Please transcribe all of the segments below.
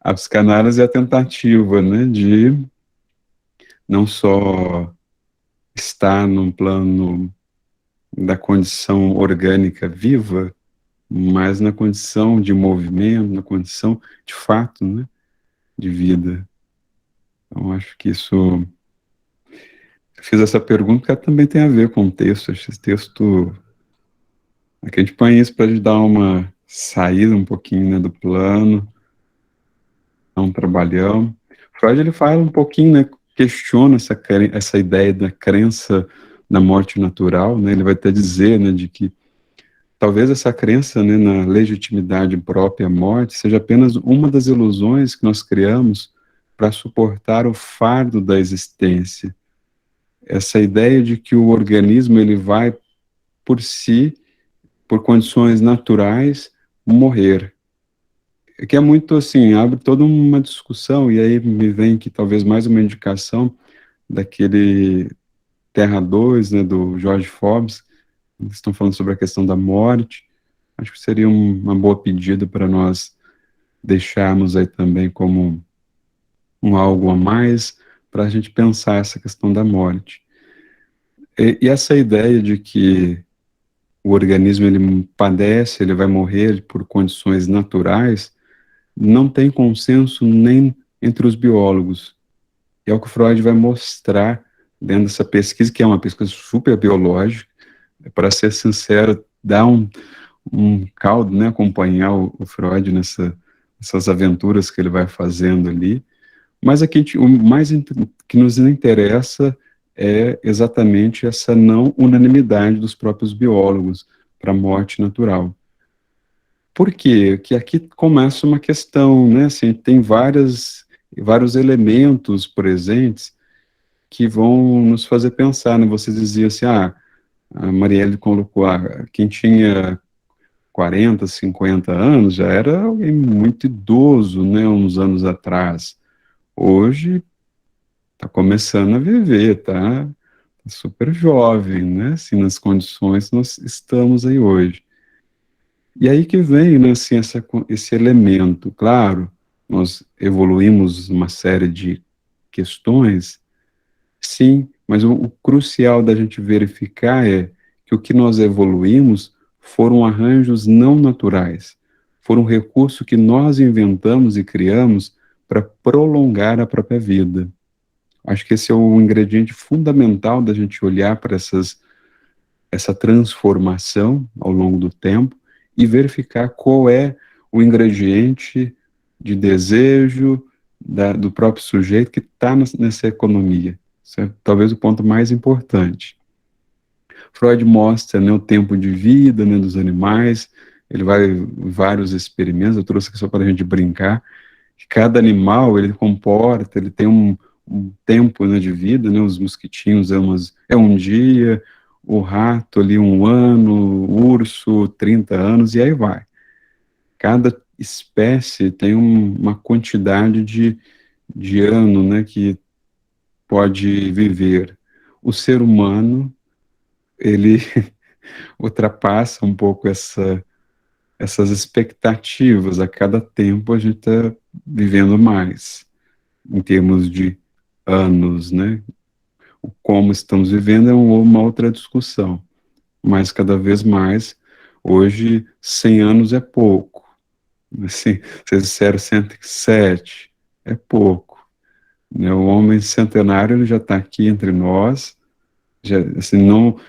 A psicanálise é a tentativa, né, de não só estar num plano da condição orgânica viva, mas na condição de movimento, na condição de fato, né, de vida. Então, acho que isso. Eu fiz essa pergunta porque ela também tem a ver com o texto. Esse texto. Aqui a gente põe isso para dar uma saída um pouquinho, né, do plano, é um trabalhão. Freud ele fala um pouquinho, né, questiona essa ideia da crença na morte natural, né, ele vai até dizer, né, de que talvez essa crença, né, na legitimidade própria à morte seja apenas uma das ilusões que nós criamos para suportar o fardo da existência. Essa ideia de que o organismo ele vai por si, por condições naturais, morrer. Que é muito assim, abre toda uma discussão, e aí me vem que talvez mais uma indicação daquele Terra 2, né, do George Forbes, eles estão falando sobre a questão da morte. Acho que seria uma boa pedida para nós deixarmos aí também como um algo a mais para a gente pensar essa questão da morte. E essa ideia de que o organismo ele padece, ele vai morrer por condições naturais, não tem consenso nem entre os biólogos. É o que Freud vai mostrar dentro dessa pesquisa, que é uma pesquisa super biológica. Para ser sincero, dá um caldo, né, acompanhar o Freud nessas aventuras que ele vai fazendo ali. Mas aqui o mais que nos interessa é exatamente essa não unanimidade dos próprios biólogos para a morte natural. Por quê? Que aqui começa uma questão, né? Assim, tem vários elementos presentes que vão nos fazer pensar, né? Você dizia assim, a Marielle colocou, quem tinha 40, 50 anos já era alguém muito idoso, né? Uns anos atrás. Hoje está começando a viver, tá super jovem, né? Assim, nas condições que nós estamos aí hoje. E aí que vem, né, assim, esse elemento. Claro, nós evoluímos uma série de questões, sim, mas o crucial da gente verificar é que o que nós evoluímos foram arranjos não naturais, foram recursos que nós inventamos e criamos para prolongar a própria vida. Acho que esse é o ingrediente fundamental da gente olhar para essa transformação ao longo do tempo e verificar qual é o ingrediente de desejo do próprio sujeito que está nessa economia. Isso é talvez o ponto mais importante. Freud mostra, né, o tempo de vida, né, dos animais, ele vai em vários experimentos, eu trouxe aqui só para a gente brincar, que cada animal, ele comporta, ele tem um tempo, né, de vida, né, os mosquitinhos é um dia, o rato ali 1 ano, o urso 30 anos, e aí vai. Cada espécie tem uma quantidade de ano, né, que pode viver. O ser humano, ele ultrapassa um pouco essas expectativas. A cada tempo a gente está vivendo mais, em termos de anos, né? O como estamos vivendo é uma outra discussão, mas cada vez mais, hoje, 100 anos é pouco. Assim, vocês disseram 107, é pouco. Né? O homem centenário ele já está aqui entre nós, já, assim, não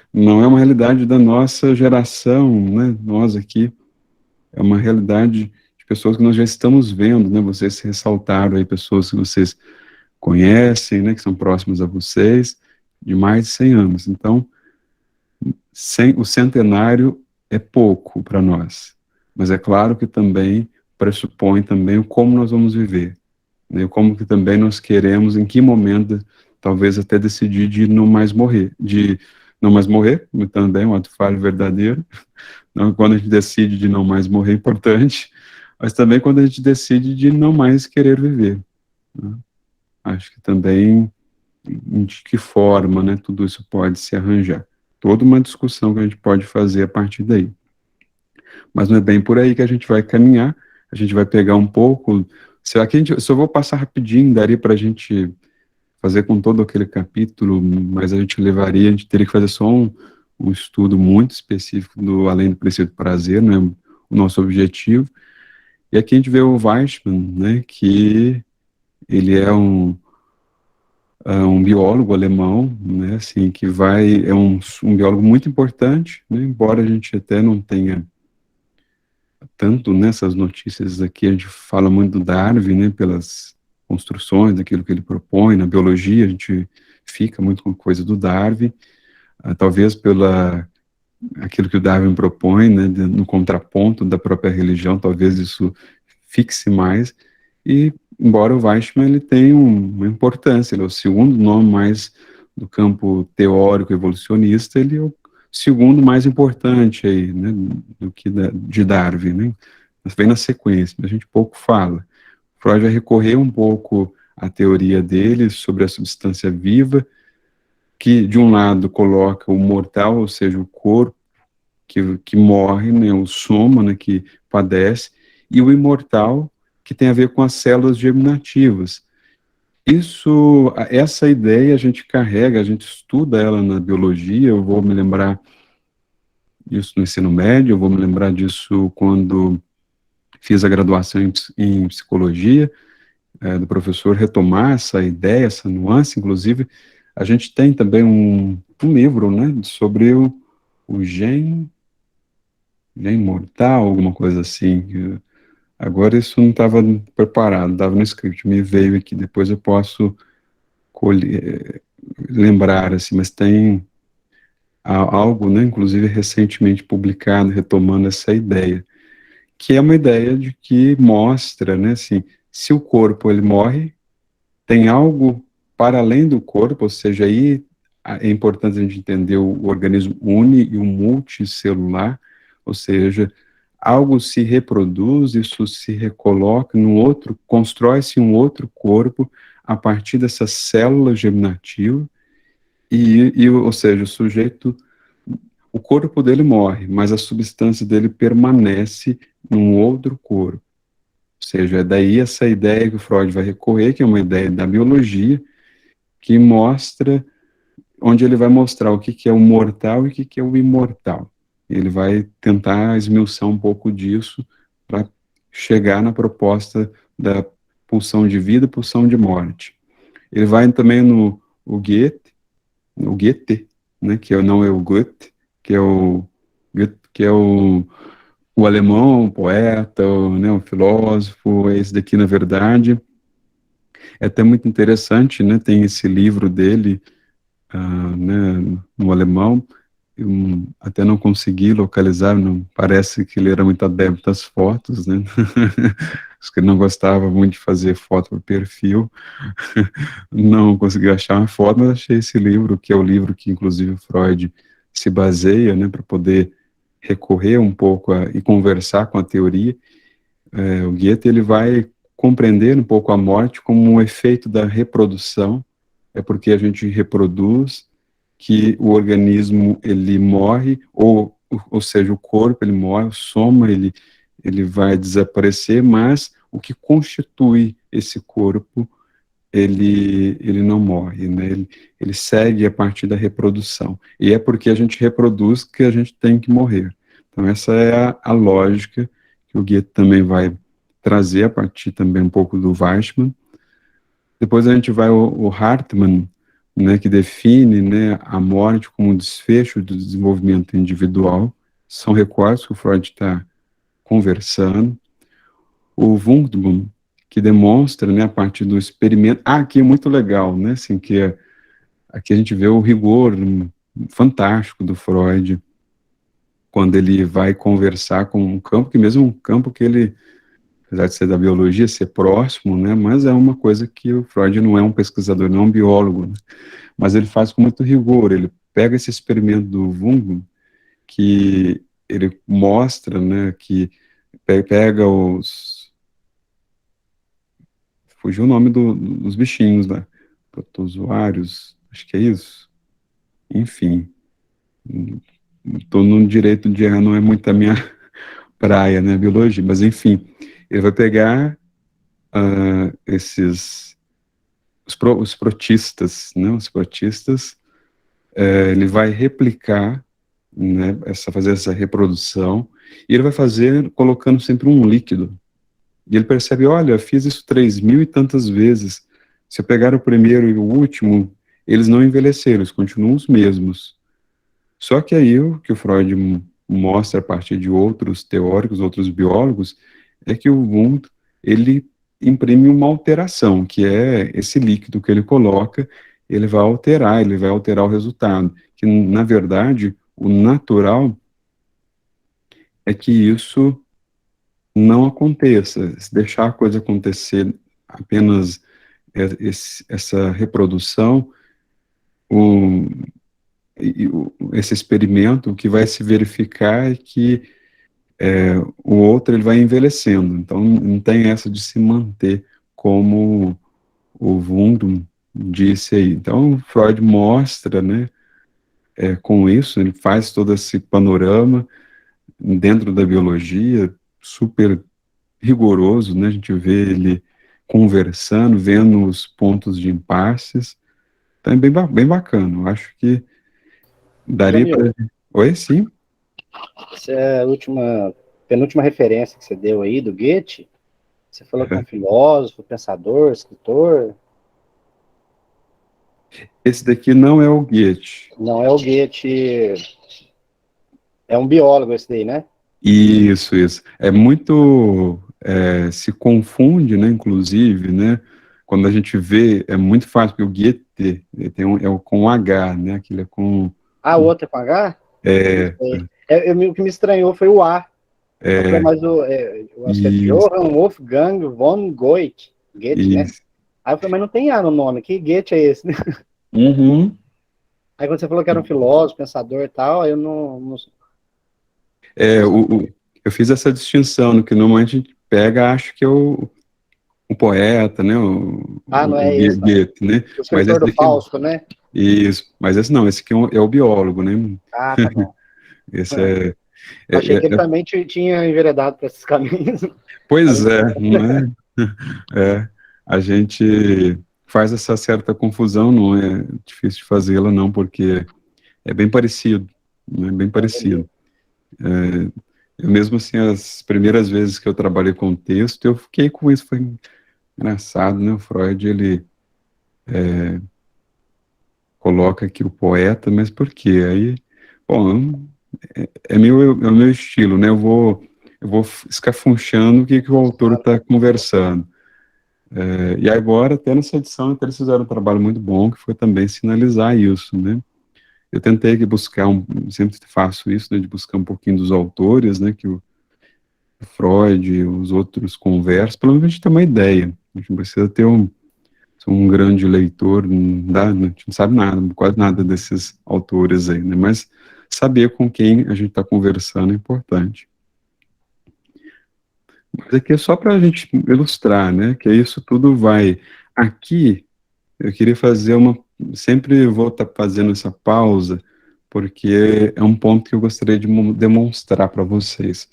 é uma realidade da nossa geração, né? Nós aqui, é uma realidade de pessoas que nós já estamos vendo, né? Vocês ressaltaram aí pessoas que vocês conhecem, né? Que são próximas a vocês, de mais de 100 anos. Então, o centenário é pouco para nós, mas é claro que também pressupõe também o como nós vamos viver, né? Como que também nós queremos, em que momento, talvez até decidir de não mais morrer, também é um ato falho verdadeiro, não, quando a gente decide de não mais morrer é importante, mas também quando a gente decide de não mais querer viver, né? Acho que também de que forma, né, tudo isso pode se arranjar. Toda uma discussão que a gente pode fazer a partir daí. Mas não é bem por aí que a gente vai caminhar, a gente vai pegar um pouco Será que a gente, eu só vou passar rapidinho, daria para a gente fazer com todo aquele capítulo, mas a gente levaria, a gente teria que fazer só um estudo muito específico do Além do Princípio do Prazer, né, o nosso objetivo. E aqui a gente vê o Weissmann, né, que ele é um biólogo alemão, né, assim, que é um biólogo muito importante, né, embora a gente até não tenha tanto nessas notícias aqui, a gente fala muito do Darwin, né, pelas construções, daquilo que ele propõe, na biologia a gente fica muito com coisa do Darwin, talvez pela aquilo que o Darwin propõe, né, no contraponto da própria religião, talvez isso fixe mais, e embora o Weissmann ele tenha uma importância, ele é o segundo nome mais do campo teórico evolucionista, ele é o segundo mais importante aí, né, do que de Darwin, né, mas vem na sequência, a gente pouco fala. Freud vai recorrer um pouco à teoria dele sobre a substância viva, que de um lado coloca o mortal, ou seja, o corpo, que morre, né, o soma, né, que padece, e o imortal, que tem a ver com as células germinativas. Essa ideia a gente carrega, a gente estuda ela na biologia, eu vou me lembrar disso no ensino médio, eu vou me lembrar disso quando fiz a graduação em psicologia, do professor retomar essa ideia, essa nuance, inclusive, a gente tem também um livro, né, sobre o gene mortal, alguma coisa assim. Agora isso não estava preparado, estava no script, me veio aqui, depois eu posso lembrar, assim, mas tem algo, né, inclusive recentemente publicado, retomando essa ideia, que é uma ideia de que mostra, né, assim, se o corpo ele morre, tem algo para além do corpo, ou seja, aí é importante a gente entender o organismo uni e o multicelular, ou seja, algo se reproduz, isso se recoloca num outro, constrói-se um outro corpo a partir dessa célula germinativa, ou seja, o sujeito, o corpo dele morre, mas a substância dele permanece num outro corpo. Ou seja, é daí essa ideia que o Freud vai recorrer, que é uma ideia da biologia, que mostra, onde ele vai mostrar o que que é o mortal e o que que é o imortal. Ele vai tentar esmiuçar um pouco disso para chegar na proposta da pulsão de vida e pulsão de morte. Ele vai também no Goethe, né, não é o Goethe, que é o Goethe, que é o alemão, o poeta, né, o filósofo, esse daqui, na verdade, é até muito interessante, né, tem esse livro dele, né, no alemão, eu até não consegui localizar, não parece que ele era muito adepto às fotos, né, acho que ele não gostava muito de fazer foto para perfil, não consegui achar uma foto, mas achei esse livro, que é o livro que inclusive o Freud se baseia, né, para poder recorrer um pouco e conversar com a teoria. O Goethe ele vai compreender um pouco a morte como um efeito da reprodução, é porque a gente reproduz que o organismo ele morre, ou seja, o corpo ele morre, o soma ele vai desaparecer, mas o que constitui esse corpo ele não morre, né? Ele segue a partir da reprodução. E é porque a gente reproduz que a gente tem que morrer. Então, essa é a lógica que o Goethe também vai trazer a partir também um pouco do Weissmann. Depois a gente vai o Hartmann, né, que define, né, a morte como um desfecho do desenvolvimento individual. São recortes que o Freud está conversando. O Wunderbaum, que demonstra, né, a partir do experimento. Aqui é muito legal, né, assim, aqui a gente vê o rigor fantástico do Freud, quando ele vai conversar com um campo, que mesmo um campo que ele, apesar de ser da biologia, ser próximo, né, mas é uma coisa que o Freud não é um pesquisador, não é um biólogo, né, mas ele faz com muito rigor, ele pega esse experimento do Wunderbaum, que ele mostra, né, que pega fugiu o nome dos bichinhos lá, protozoários, acho que é isso. Enfim, estou no direito de errar, não é muito a minha praia, né, biologia, mas enfim, ele vai pegar esses os protistas, né? Os protistas, ele vai replicar, né? Fazer essa reprodução e ele vai fazer colocando sempre um líquido. E ele percebe, olha, fiz isso 3.000 e tantas vezes. Se eu pegar o primeiro e o último, eles não envelheceram, eles continuam os mesmos. Só que aí o que o Freud mostra a partir de outros teóricos, outros biólogos, é que o Wundt, ele imprime uma alteração, que é esse líquido que ele coloca, ele vai alterar o resultado. Que, na verdade, o natural é que isso não aconteça. Se deixar a coisa acontecer apenas essa reprodução, o, esse experimento, o que vai se verificar é que o outro ele vai envelhecendo. Então não tem essa de se manter como o Wundt disse aí. Então Freud mostra, né, com isso, ele faz todo esse panorama dentro da biologia, super rigoroso, né? A gente vê ele conversando, vendo os pontos de impasses. Então é bem bacana. Eu acho que daria Jamil, para. Oi, sim. essa é a penúltima referência que você deu aí do Goethe. Você falou que é um filósofo, pensador, escritor. Esse daqui não é o Goethe. Não é o Goethe, é um biólogo esse daí, né? Isso, isso. É muito. Se confunde, né? Inclusive, né? Quando a gente vê, é muito fácil, porque o Goethe é o com H, né? Aquilo é com. Ah, o outro é com H? Não É, sei. O que me estranhou foi o A. Eu falei, é, mas eu acho que é isso, Johann Wolfgang von Goethe. Goethe, né? isso. Aí eu falei, mas não tem A no nome. Que Goethe é esse? Uhum. Aí quando você falou que era um filósofo, pensador e tal, aí eu não. É, eu fiz essa distinção, no que normalmente a gente pega, acho que é o poeta, né? Ah, não é esse, não. Goethe, né? O Mas escritor esse do daqui. Fausto, né? Isso, mas esse não, esse aqui é o biólogo, né? Ah, tá bom. Esse é, Achei é, que ele é- também tinha enveredado para esses caminhos. Pois é, não é? É, a gente faz essa certa confusão, não é difícil de fazê-la, não, porque é bem parecido, né? Bem parecido. Eu mesmo assim, as primeiras vezes que eu trabalhei com texto, eu fiquei com isso, foi engraçado, né? O Freud, ele coloca aqui o poeta, mas por quê? Aí, bom, é o meu estilo, né? Eu vou escafunchando o que, que o autor está conversando. E agora, até nessa edição, então, eles fizeram um trabalho muito bom, que foi também sinalizar isso, né? Eu tentei que buscar, sempre faço isso, né, de buscar um pouquinho dos autores, né, que o Freud e os outros conversam, pelo menos a gente ter uma ideia. A gente não precisa ter um grande leitor, a gente não sabe nada, quase nada desses autores aí, né? Mas saber com quem a gente está conversando é importante. Mas aqui é só para a gente ilustrar, né? Que isso tudo vai. Aqui, eu queria fazer uma. Sempre vou estar fazendo essa pausa, porque é um ponto que eu gostaria de demonstrar para vocês.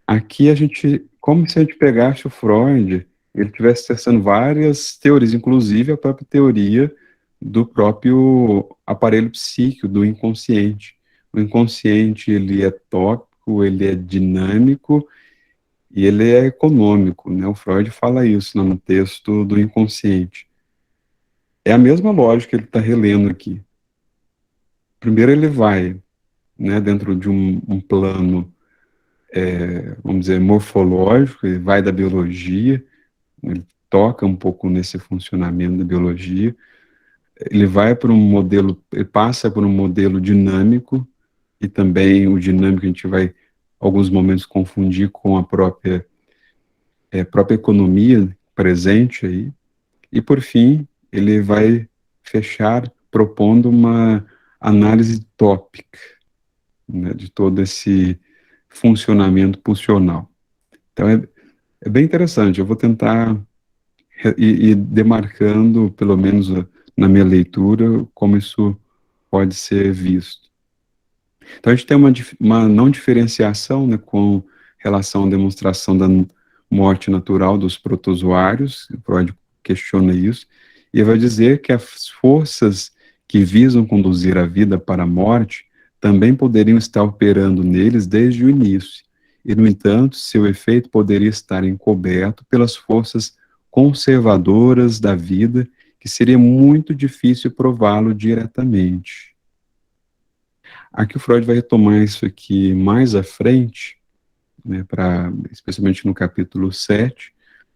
Aqui a gente, como se a gente pegasse o Freud, ele estivesse testando várias teorias, inclusive a própria teoria do próprio aparelho psíquico, do inconsciente. O inconsciente, ele é tópico, ele é dinâmico e ele é econômico, né? O Freud fala isso no texto do inconsciente. É a mesma lógica que ele está relendo aqui. Primeiro ele vai, né, dentro de um plano, vamos dizer, morfológico, ele vai da biologia, ele toca um pouco nesse funcionamento da biologia, ele vai para um modelo, ele passa por um modelo dinâmico, e também o dinâmico a gente vai, alguns momentos, confundir com a própria economia presente aí, e por fim, ele vai fechar propondo uma análise tópica, né, de todo esse funcionamento pulsional. Então é bem interessante, eu vou tentar ir demarcando, pelo menos na minha leitura, como isso pode ser visto. Então a gente tem uma não diferenciação, né, com relação à demonstração morte natural dos protozoários, Freud questiona isso, e vai dizer que as forças que visam conduzir a vida para a morte também poderiam estar operando neles desde o início, e, no entanto, seu efeito poderia estar encoberto pelas forças conservadoras da vida, que seria muito difícil prová-lo diretamente. Aqui o Freud vai retomar isso aqui mais à frente, né, especialmente no capítulo 7,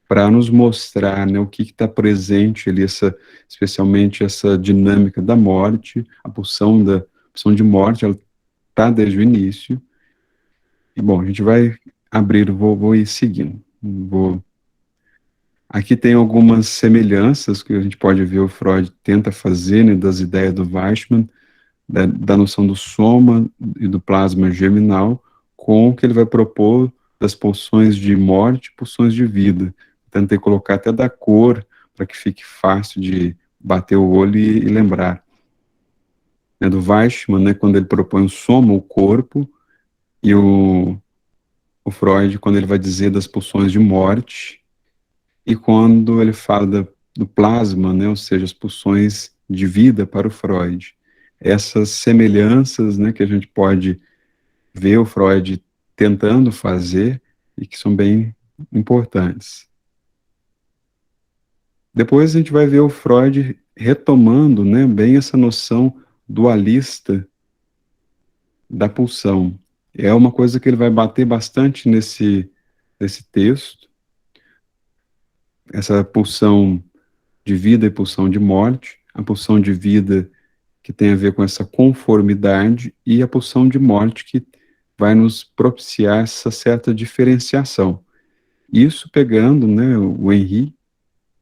para nos mostrar, né, o que está presente ali, especialmente essa dinâmica da morte, a pulsão de morte, ela está desde o início. E, bom, a gente vai abrir, vou ir seguindo. Aqui tem algumas semelhanças que a gente pode ver o Freud tenta fazer, né, das ideias do Weissmann, da noção do soma e do plasma germinal, com o que ele vai propor das pulsões de morte e pulsões de vida. Tentei colocar até da cor, para que fique fácil de bater o olho e lembrar. Do Weissmann, né, quando ele propõe o soma, o corpo, e o Freud, quando ele vai dizer das pulsões de morte, e quando ele fala do plasma, né, ou seja, as pulsões de vida para o Freud. Essas semelhanças, né, que a gente pode ver o Freud tentando fazer e que são bem importantes. Depois a gente vai ver o Freud retomando, né, bem essa noção dualista da pulsão. É uma coisa que ele vai bater bastante nesse texto, essa pulsão de vida e pulsão de morte, a pulsão de vida que tem a ver com essa conformidade e a pulsão de morte que vai nos propiciar essa certa diferenciação. Isso pegando, né, o Henry,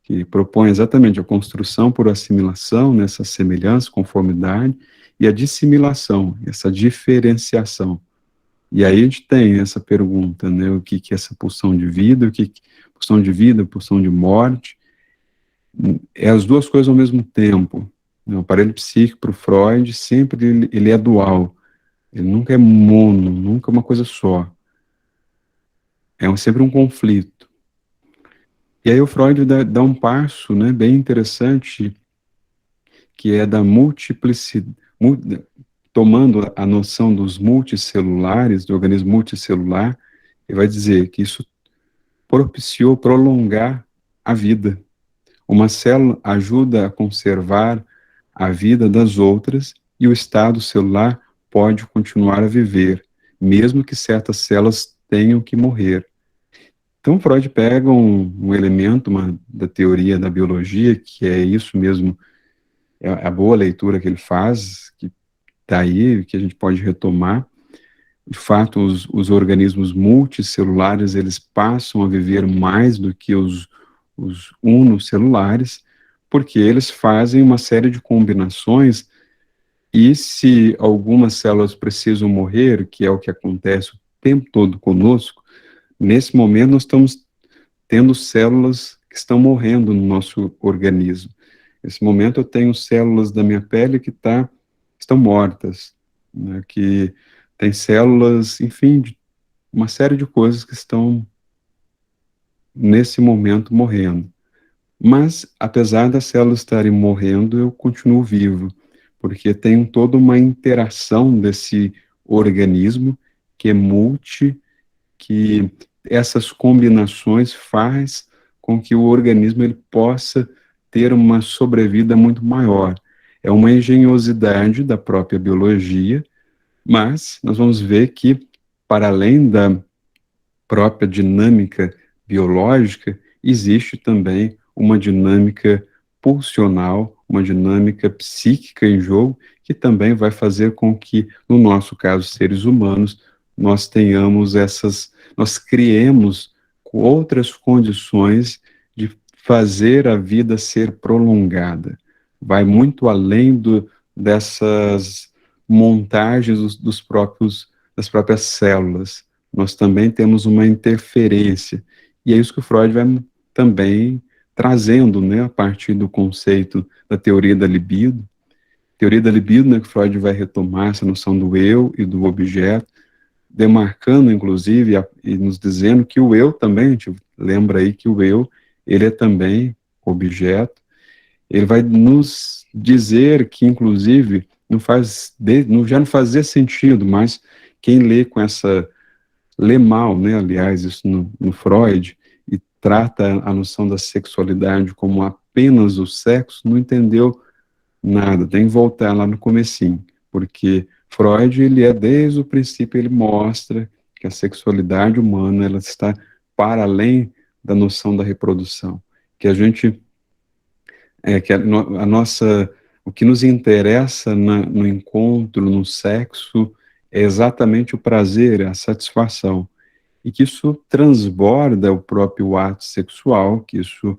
que propõe exatamente a construção por assimilação, nessa semelhança, conformidade, e a dissimilação, essa diferenciação. E aí a gente tem essa pergunta, né, o que é essa pulsão de vida, pulsão de vida, pulsão de morte, é as duas coisas ao mesmo tempo. O aparelho psíquico para o Freud sempre ele é dual, ele nunca é mono, nunca é uma coisa só. É sempre um conflito. E aí o Freud dá um passo, né, bem interessante, que é da multiplicidade, tomando a noção dos multicelulares, do organismo multicelular, ele vai dizer que isso propiciou prolongar a vida. Uma célula ajuda a conservar a vida das outras e o estado celular pode continuar a viver, mesmo que certas células tenham que morrer. Então, Freud pega um elemento da teoria da biologia, que é isso mesmo, é a boa leitura que ele faz, que está aí, que a gente pode retomar. De fato, os organismos multicelulares, eles passam a viver mais do que os unicelulares, porque eles fazem uma série de combinações, e se algumas células precisam morrer, que é o que acontece o tempo todo conosco, nesse momento nós estamos tendo células que estão morrendo no nosso organismo. Nesse momento eu tenho células da minha pele que estão mortas, né, que tem células, enfim, uma série de coisas que estão nesse momento morrendo. Mas, apesar das células estarem morrendo, eu continuo vivo, porque tem toda uma interação desse organismo que é que essas combinações faz com que o organismo ele possa ter uma sobrevida muito maior. É uma engenhosidade da própria biologia, mas nós vamos ver que, para além da própria dinâmica biológica, existe também uma dinâmica pulsional, uma dinâmica psíquica em jogo, que também vai fazer com que, no nosso caso, seres humanos, nós criemos outras condições de fazer a vida ser prolongada. Vai muito além dessas montagens das próprias células. Nós também temos uma interferência. E é isso que o Freud vai também trazendo, né, a partir do conceito da teoria da libido. Teoria da libido, né, que Freud vai retomar essa noção do eu e do objeto, demarcando, inclusive, e nos dizendo que o eu também, a gente lembra aí que o eu, ele é também objeto. Ele vai nos dizer que, inclusive, já não fazia sentido, mas quem lê mal, né, aliás, isso no Freud, e trata a noção da sexualidade como apenas o sexo, não entendeu nada, tem que voltar lá no comecinho, porque Freud, ele desde o princípio, ele mostra que a sexualidade humana, ela está para além da noção da reprodução, que a gente, a nossa, o que nos interessa no encontro, no sexo, é exatamente o prazer, a satisfação, e que isso transborda o próprio ato sexual, que isso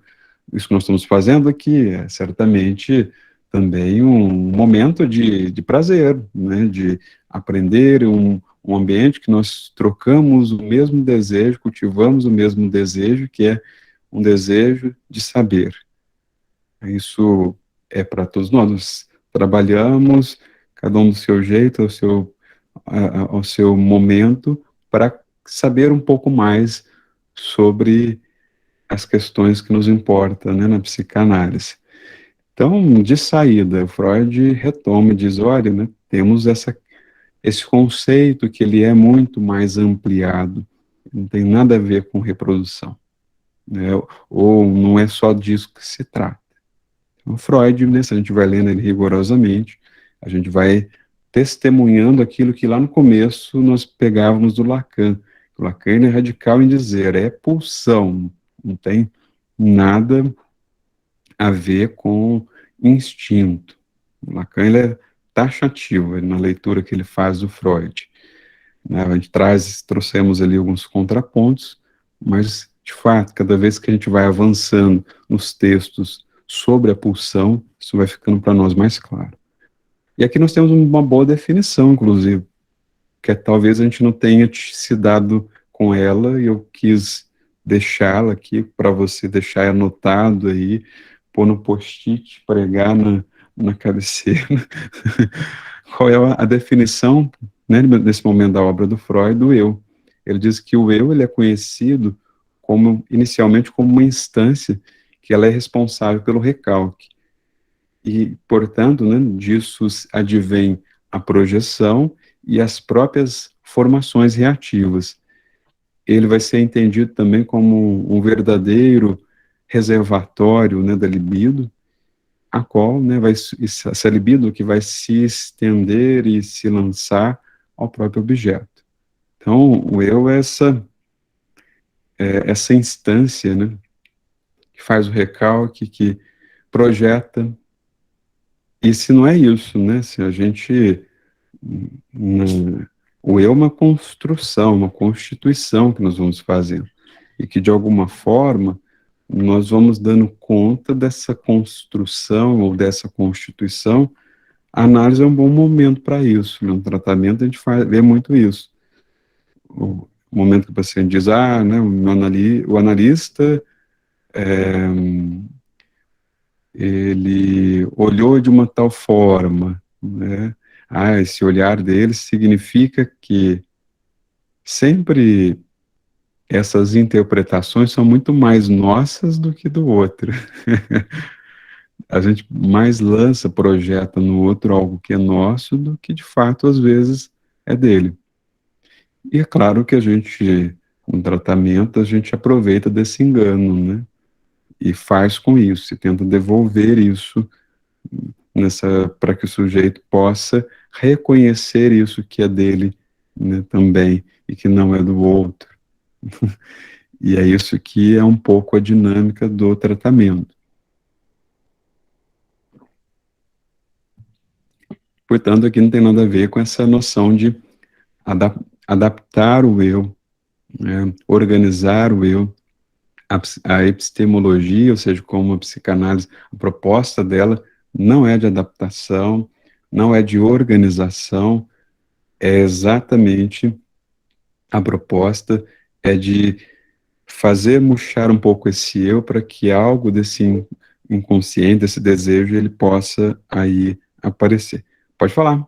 que nós estamos fazendo aqui é certamente também um momento de prazer, né, de aprender um ambiente que nós trocamos o mesmo desejo, cultivamos o mesmo desejo, que é um desejo de saber. Isso é para todos nós. Nós trabalhamos, cada um do seu jeito, ao seu momento, para saber um pouco mais sobre as questões que nos importam, né, na psicanálise. Então, de saída, Freud retoma e diz, olha, né, temos esse conceito que ele é muito mais ampliado, não tem nada a ver com reprodução, né, ou não é só disso que se trata. Então, Freud, né, se a gente vai lendo ele rigorosamente, a gente vai testemunhando aquilo que lá no começo nós pegávamos do Lacan. O Lacan é radical em dizer, é pulsão, não tem nada a ver com instinto. O Lacan, ele é taxativo na leitura que ele faz do Freud, né? A gente trouxemos ali alguns contrapontos, mas, de fato, cada vez que a gente vai avançando nos textos sobre a pulsão, isso vai ficando para nós mais claro. E aqui nós temos uma boa definição, inclusive, que talvez a gente não tenha se dado com ela, e eu quis deixá-la aqui para você deixar anotado aí, pôr no post-it, pregar na cabeceira. Qual é a definição, né, nesse momento da obra do Freud, do eu? Ele diz que o eu, ele é conhecido inicialmente como uma instância que ela é responsável pelo recalque. E, portanto, né, disso advém a projeção e as próprias formações reativas. Ele vai ser entendido também como um verdadeiro reservatório, né, da libido, a qual, né, essa libido que vai se estender e se lançar ao próprio objeto. Então, o eu é essa instância, né, que faz o recalque, que projeta. E se não é isso, né, se a gente o eu é uma construção, uma constituição que nós vamos fazendo, e que de alguma forma nós vamos dando conta dessa construção ou dessa constituição. A análise é um bom momento para isso, no tratamento a gente vê muito isso. O momento que o paciente diz, né, o analista, ele olhou de uma tal forma, né, esse olhar dele significa que sempre essas interpretações são muito mais nossas do que do outro. A gente mais projeta no outro algo que é nosso do que de fato às vezes é dele. E é claro que a gente, no tratamento, a gente aproveita desse engano, né? E faz com isso, e tenta devolver isso para que o sujeito possa reconhecer isso que é dele, né, também, e que não é do outro. E é isso que é um pouco a dinâmica do tratamento. Portanto, aqui não tem nada a ver com essa noção de adaptar o eu, né, organizar o eu. A epistemologia, ou seja, como a psicanálise, a proposta dela não é de adaptação, não é de organização, é exatamente a proposta é de fazer murchar um pouco esse eu para que algo desse inconsciente, desse desejo, ele possa aí aparecer. Pode falar.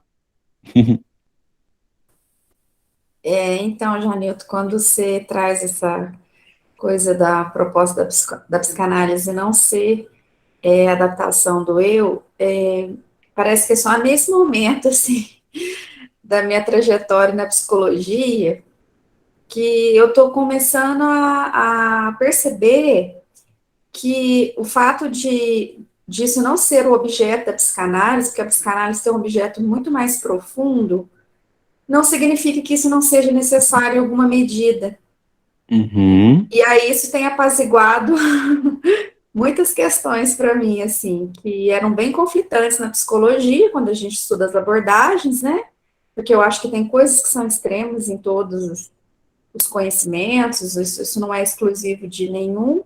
Então, Janilton, quando você traz essa coisa da proposta da psicanálise não ser adaptação do eu, parece que é só nesse momento, assim, da minha trajetória na psicologia, que eu estou começando a perceber que o fato disso não ser o objeto da psicanálise, porque a psicanálise tem um objeto muito mais profundo, não significa que isso não seja necessário em alguma medida. Uhum. E aí isso tem apaziguado muitas questões para mim, assim, que eram bem conflitantes na psicologia, quando a gente estuda as abordagens, né? Porque eu acho que tem coisas que são extremas em todos os conhecimentos, isso não é exclusivo de nenhum,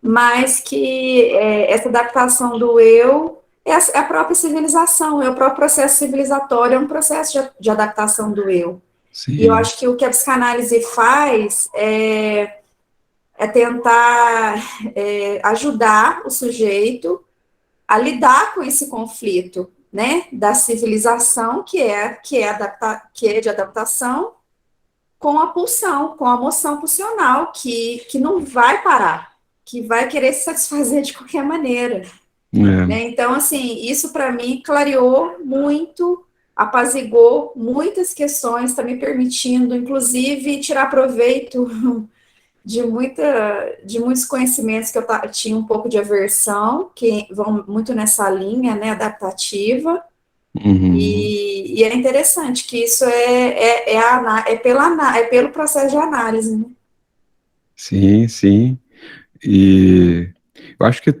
mas que essa adaptação do eu é a própria civilização, é o próprio processo civilizatório, é um processo de adaptação do eu. E eu Sim, acho que o que a psicanálise faz é tentar ajudar o sujeito a lidar com esse conflito, né, da civilização, que é de adaptação, com a pulsão, com a moção pulsional, que não vai parar, que vai querer se satisfazer de qualquer maneira. é, Né? Então, assim, isso para mim clareou muito, apazigou muitas questões, está me permitindo, inclusive, tirar proveito de muitos conhecimentos que eu tinha um pouco de aversão, que vão muito nessa linha, né, adaptativa, uhum. e é interessante que isso é pelo processo de análise, né? Sim, sim. E eu acho que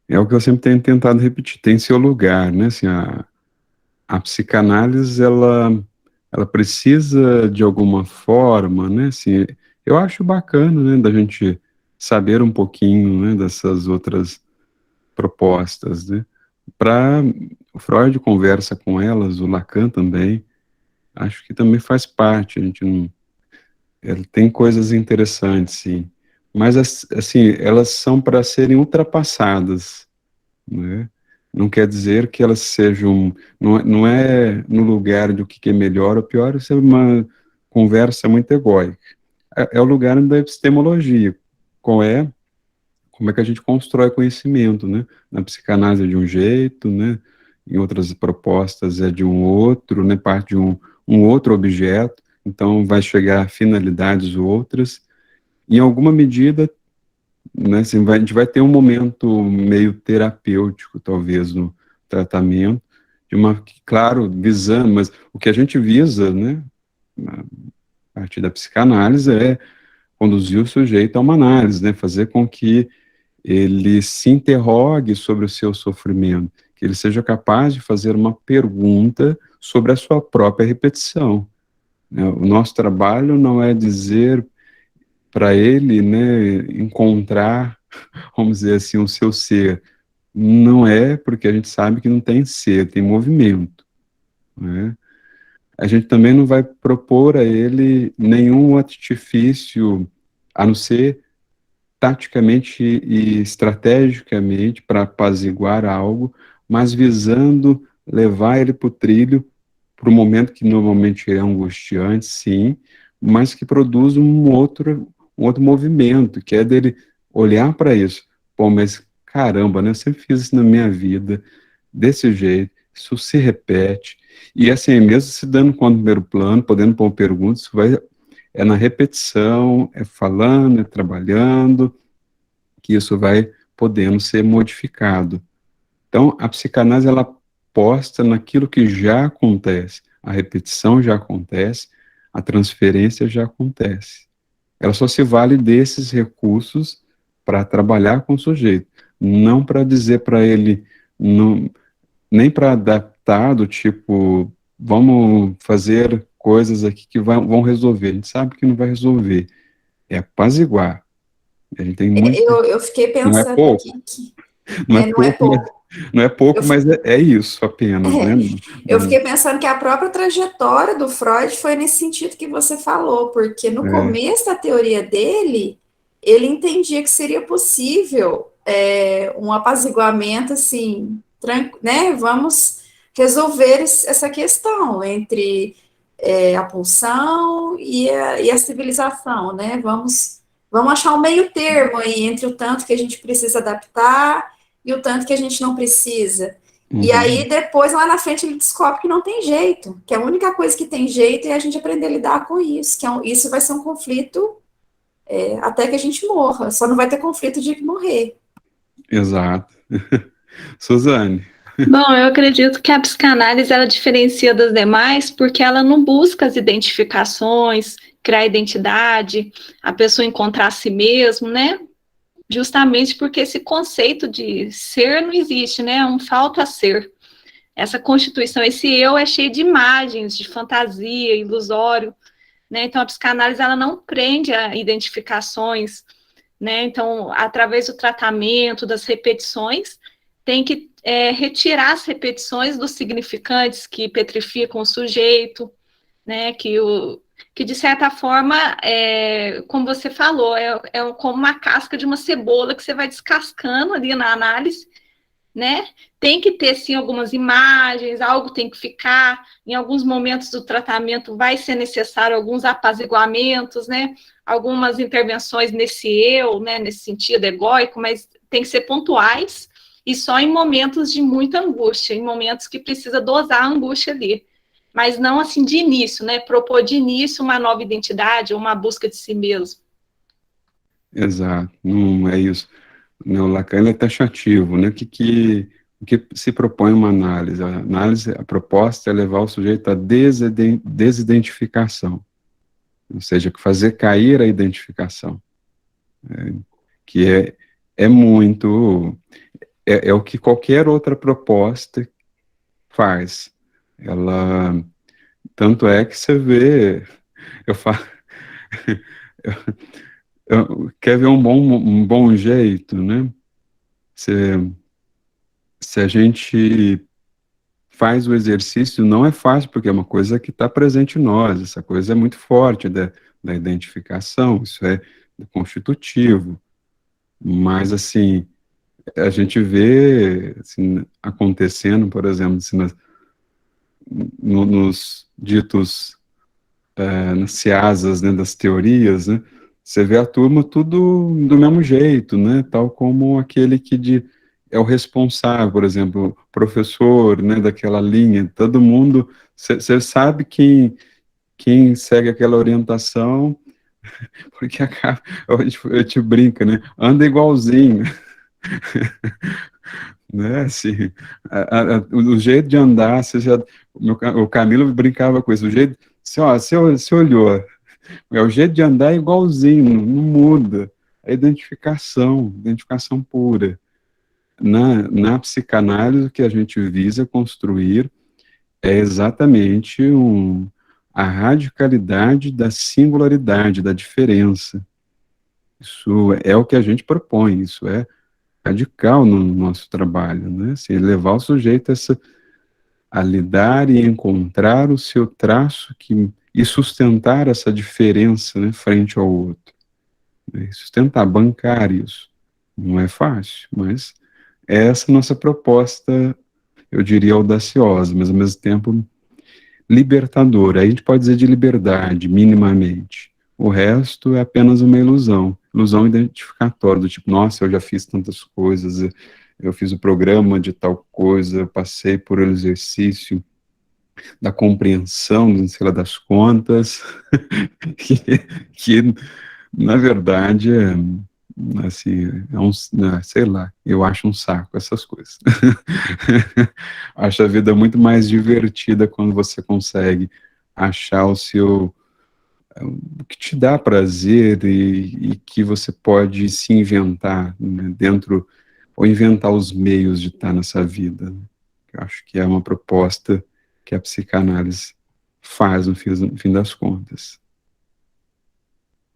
é o que eu sempre tenho tentado repetir, tem seu lugar, né? Assim, a psicanálise, ela precisa, de alguma forma, né? Assim, eu acho bacana, né, da gente saber um pouquinho, né, dessas outras propostas, né? Para o Freud conversa com elas, o Lacan também, acho que também faz parte, a gente não, ele tem coisas interessantes, sim, mas assim, elas são para serem ultrapassadas, né? Não quer dizer que elas sejam, não é no lugar do que é melhor ou pior, isso é uma conversa muito egóica. É o lugar da epistemologia, qual é, como é que a gente constrói conhecimento, né? Na psicanálise é de um jeito, né? Em outras propostas é de um outro, né? Parte de um outro objeto, então vai chegar a finalidades outras. Em alguma medida, né, assim, a gente vai ter um momento meio terapêutico, talvez, no tratamento, de uma, claro, visando, mas o que a gente visa, né, a partir da psicanálise é conduzir o sujeito a uma análise, né, fazer com que ele se interrogue sobre o seu sofrimento, que ele seja capaz de fazer uma pergunta sobre a sua própria repetição, né. O nosso trabalho não é dizer para ele, né, encontrar, vamos dizer assim, o seu ser. Não é, porque a gente sabe que não tem ser, tem movimento, né? A gente também não vai propor a ele nenhum artifício, a não ser taticamente e estrategicamente para apaziguar algo, mas visando levar ele para o trilho, para o momento que normalmente é angustiante, sim, mas que produz um outro movimento, que é dele olhar para isso. Pô, mas caramba, né? Eu sempre fiz isso na minha vida, desse jeito, isso se repete. E assim, mesmo se dando conta do primeiro plano, podendo pôr perguntas, isso vai, é na repetição, é falando, é trabalhando, que isso vai podendo ser modificado. Então, a psicanálise, ela aposta naquilo que já acontece. A repetição já acontece, a transferência já acontece. Ela só se vale desses recursos para trabalhar com o sujeito, não para dizer para ele, não, nem para adaptar do tipo, vamos fazer coisas aqui que vão resolver. A gente sabe que não vai resolver. É apaziguar. A gente tem muito, Eu fiquei não é pensando pouco, aqui que não é não é pouco, mas pouco. não é Eu, pouco, mas é isso apenas, né? eu Não, fiquei pensando que a própria trajetória do Freud foi nesse sentido que você falou, porque no é, começo da teoria dele, ele entendia que seria possível um apaziguamento assim, né? Vamos resolver essa questão entre a pulsão e a civilização, né? Vamos achar um meio termo aí entre o tanto que a gente precisa adaptar e o tanto que a gente não precisa. E aí, depois, lá na frente, ele descobre que não tem jeito, que a única coisa que tem jeito é a gente aprender a lidar com isso, isso vai ser um conflito até que a gente morra, só não vai ter conflito de morrer. Exato. Suzane. Bom, eu acredito que a psicanálise ela diferencia das demais porque ela não busca as identificações, criar identidade, a pessoa encontrar a si mesmo, né? Justamente porque esse conceito de ser não existe, né? É um falta ser. Essa constituição, esse eu é cheio de imagens, de fantasia, ilusório, né? Então, a psicanálise, ela não prende a identificações, né? Então, através do tratamento, das repetições, tem que retirar as repetições dos significantes que petrificam o sujeito, né? Que de certa forma, como você falou, é como uma casca de uma cebola que você vai descascando ali na análise, né? Tem que ter, sim, algumas imagens, algo tem que ficar, em alguns momentos do tratamento vai ser necessário alguns apaziguamentos, né? Algumas intervenções nesse eu, né? Nesse sentido egóico, mas tem que ser pontuais e só em momentos de muita angústia, em momentos que precisa dosar a angústia ali. Mas não assim de início, né? Propor de início uma nova identidade, uma busca de si mesmo. Exato, não é isso. O Lacan é taxativo, né? O que se propõe uma análise? A proposta é levar o sujeito à desidentificação, ou seja, fazer cair a identificação, que é muito, é o que qualquer outra proposta faz. Ela, tanto é que você vê, eu falo, quer ver um bom jeito, né? Se a gente faz o exercício, não é fácil, porque é uma coisa que está presente em nós, essa coisa é muito forte da identificação, isso é constitutivo, mas, assim, a gente vê assim, acontecendo, por exemplo, assim, nos ditos, nas seasas, né, das teorias, né, você vê a turma tudo do mesmo jeito, né, tal como aquele que é o responsável, por exemplo, o professor, né, daquela linha, todo mundo, você sabe quem segue aquela orientação, porque eu te brinca, né, anda igualzinho, né, assim, o jeito de andar, o Camilo brincava com isso, o jeito, assim, ó, você olhou, o jeito de andar é igualzinho, não muda, é identificação pura. Na psicanálise, o que a gente visa construir é exatamente a radicalidade da singularidade, da diferença. Isso é o que a gente propõe, isso é radical no nosso trabalho, né? Assim, levar o sujeito a lidar e encontrar o seu traço e sustentar essa diferença, né, frente ao outro. Né? Sustentar, bancar isso. Não é fácil, mas é essa nossa proposta, eu diria audaciosa, mas ao mesmo tempo libertadora. Aí a gente pode dizer de liberdade, minimamente. O resto é apenas uma ilusão identificatória, do tipo, nossa, eu já fiz tantas coisas, eu fiz o programa de tal coisa, eu passei por um exercício da compreensão, sei lá, das contas, que na verdade, assim, sei lá, eu acho um saco essas coisas. Acho a vida muito mais divertida quando você consegue achar o que te dá prazer e que você pode se inventar, né, ou inventar os meios de estar nessa vida. Eu acho que é uma proposta que a psicanálise faz no fim das contas.